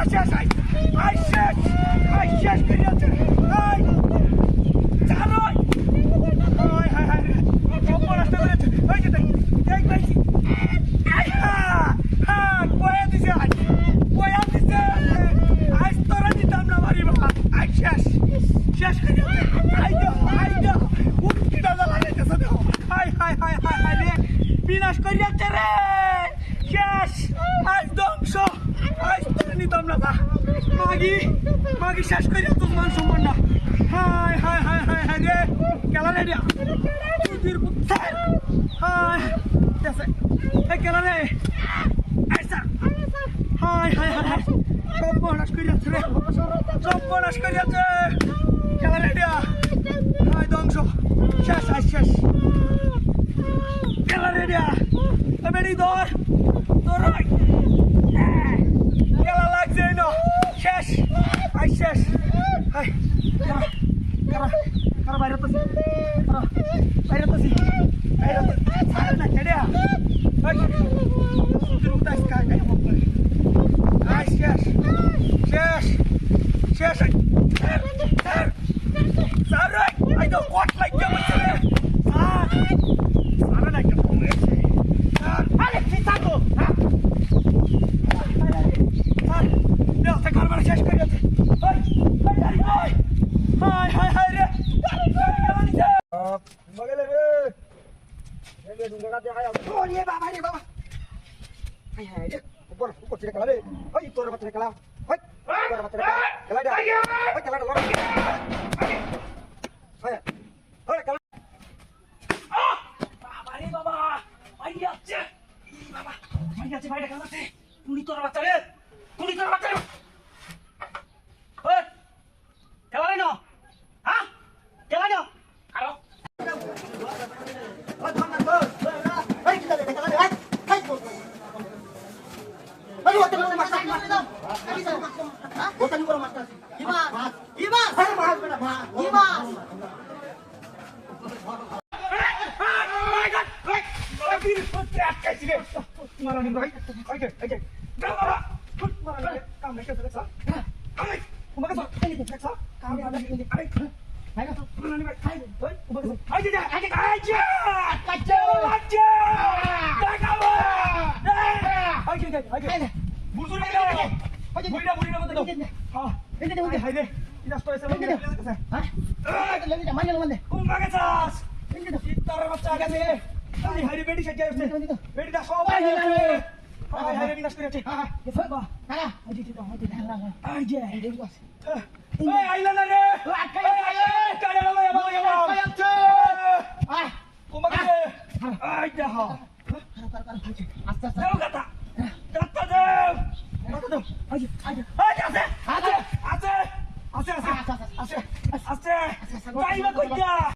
শেষ আই শেষ করে যাচ্ছে আই চালো হাই হাই হাই কম্বল আসতে পেরেছে ওই যে দেখ ভাইছি আই হা বয়া দিছে আজ তোরা দিতাম না মারি বাবা আই শেষ করে যাচ্ছে আই দাও উঠকিটা লাগাইতেছে দেখো high high high high high রে বিনাশ করে যাচ্ছে রে শেষ আজ ধ্বংস আজ তোরা নিতাম না মাগি শেষ করে যাচ্ছে মান সম্মান না high high high high high রে খেলা রে হাই এই খেলা রে আইসা হাই হাই হাই হাই সব বনাশ করে যাচ্ছে রে সব বনাশ করে যাচ্ছে খেলা রে হাই ধ্বংস শেষ খেলা রে বেড়ি ধর খেলা লাগছে না শেষ হাই কারা বাইরে তো না কেডে শেষ I don't want like them. Sana like them. Alex, Chicago. No, te calma, শেষ করে যাচ্ছে হাই রে মগলে রে এই দুঙ্গা দে হাই ও রে বাবা হাই রে উপর ছেড়ে খেলা রে ওই তোর বাচ্চা খেলা ওই তোর বাচ্চা খেলা দে ওই খেলা লড় হাই ওরে খেলা বাবা আইয়াচ্ছে ভাইটা খেলাতে তুই তোর বাচ্চা রে ওই খেলা রে না হ্যাঁ খেলা না আরো